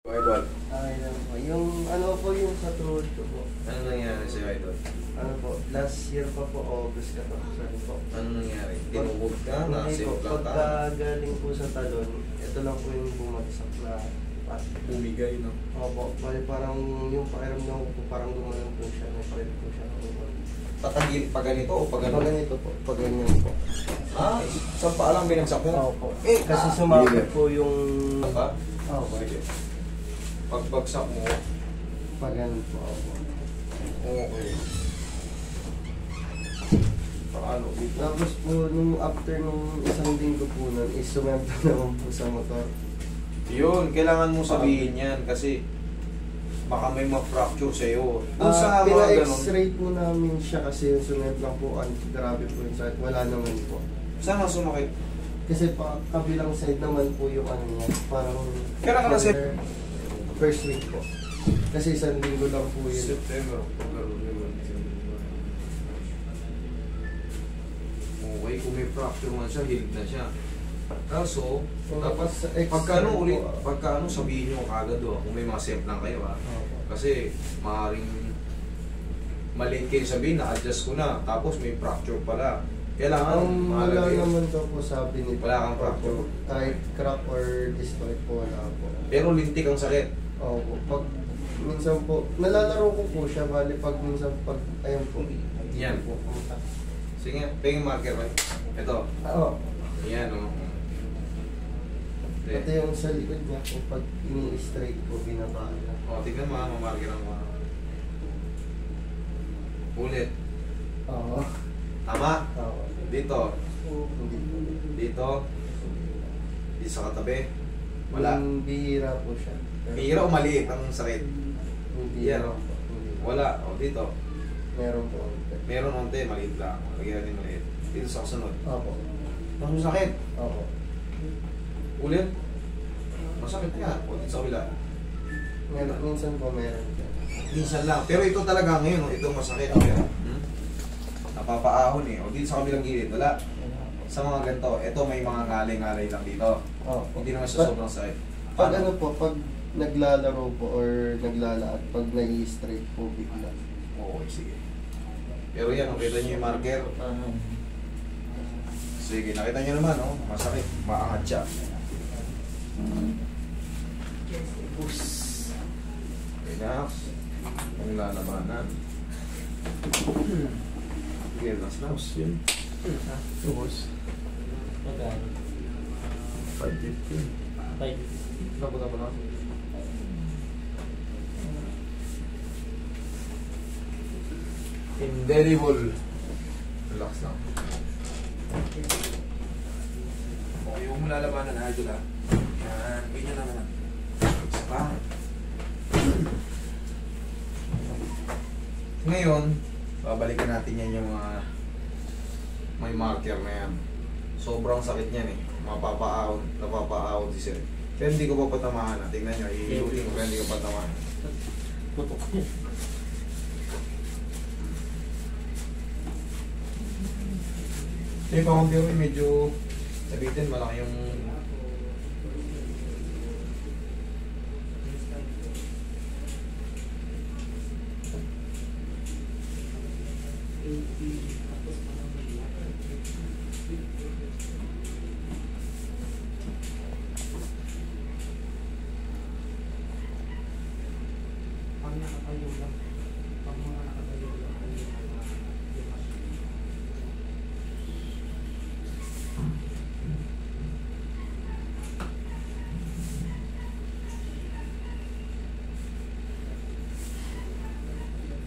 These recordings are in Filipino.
Idol. Okay lang po. Yung ano po yung sa tuhod ko po. Ano nangyari sa'yo, Idol? Ano po, last year pa po, August ka po. Sorry po. Ano nangyari? Tinubog ka? Hindi po, Nasilip lang ka? pagka galing po sa talon, ito lang po yung bumagsak na pat. Bumigay, no? Opo, parang yung pakiramdam ko po, parang gumalang po siya, napalit po siya. Patagil pa ganito o pa ganito? Pag ganito po, pag ganyan po. Ah, saan pa alam binagsak mo? Opo. Kasi sumakit po yung... Saan ba? Opo. Pagbagsak mo, Pag ganun po, opo. okay. Paano? Dito? Tapos po, nung after nung isang linggo po nun, is sumempla naman po sa motor. Yun, kailangan mo sabihin yan kasi baka may ma-fracture sa'yo. Doon sa mga ganun. Pina-x-ray po namin siya kasi yung sumempla po, grabe po yung sakit. Wala naman po. Saan ang sumakit? Kasi pa, kabilang side naman po yung ano niya, parang... Kailan ka na First week po. Kasi isang linggo lang po yun. September. Okay, kung may fracture man siya, healed na siya. Kaso, dapat pagka sabihin nyo kagad kung may mga lang kayo Kasi maaaring maliit kayo sabihin na adjust ko na, tapos may fracture pala. Kailangan wala naman daw po sabi nito. Wala kang fracture. Kahit crack or disloid po, wala po. Pero lintik ang sakit. Opo. Pag minsan po, nalalaro ko po siya, bali pag minsan pag, ayun po. Yan po. Sige, tingin marker ba? Ito. Oo. Yan o. Pati yung sa likod niya po, pag ini-straight po, binaba na. O, tignan mo, marker ang mga. Ulit. Oo. Tama? Oo. Dito. Hindi po. Dito. Dito sa katabi. Wala. Bihira po siya. Bihira o maliit ang sakit? Hindi. Yan o. Wala. O, dito. Meron po. Meron onte, maliit lang. Lagyan natin maliit. Dito sa kasunod. Opo. Ang sakit. Opo. Ulit. Masakit nga. O, dito sa kabila. Minsan po meron. Minsan lang. Pero ito talaga ngayon, ito masakit. Napapaahon eh. O, dito sa kabilang gilid. Wala. Sa mga ganito, ito may mga ngalay-ngalay lang dito. Hindi naman sa sobrang sakit. Pag ano po, pag naglalaro po or naglalaat, pag nai-straight po bigla. Oo, sige. Pero yan, nakita niyo yung marker. Sige, nakita niyo naman, oh, masakit. Maangat siya. Relax. Ang lalabanan. Sige, last na. Yun. Tubos. 550. Tapos na. Indelible. Relax lang. Okay, huwag mo lalabanan na idol ha. Yan, ganyan naman. Isa pa. Ngayon, babalikan natin yan yung mga may marker na yan. Sobrang sakit niyan eh. Napapaahon si sir. Pero hindi ko pa patamaan ha. Tingnan nyo, iilutin ko pero hindi ko patamaan. Putok. Yung pamangkin mo medyo sabitin malaki yung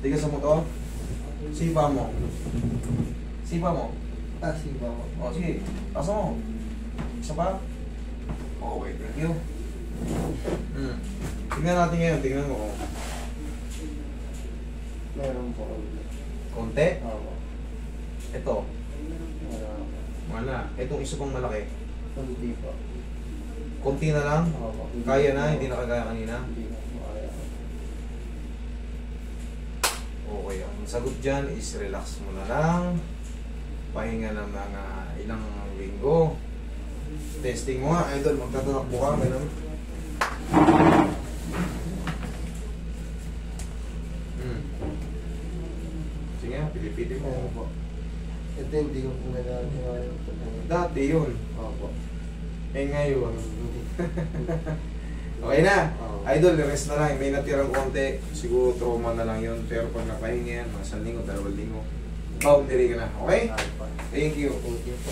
tigas sa motor. Sipa mo. Sipa mo. Sipa mo. O, sige. Pasa mo. Isa pa. Okay, thank you. Tingnan natin ngayon. Tingnan mo. Meron po. Konti. Opo. Ito. Meron. Wala. Itong isa pang malaki. Hindi po. Konti na lang. Opo. Kaya na. Hindi na kagaya kanina. Hindi na po kaya. Okay. Ang sagot dyan is relax mo na lang. Pahinga ng mga ilang linggo. Testing mo nga, idol. Magtatakbo ka. Ganun. Meron po. Ito hindi ko po nagagawa yung Dati yun. Opo. Eh ngayon. Okay na. Idol, rest na lang. May natirang konti. Siguro trauma na lang yun. Pero pag napahinga yan, mga 1 linggo, 2 linggo, boundary ka na. Okay? Thank you. Thank you po.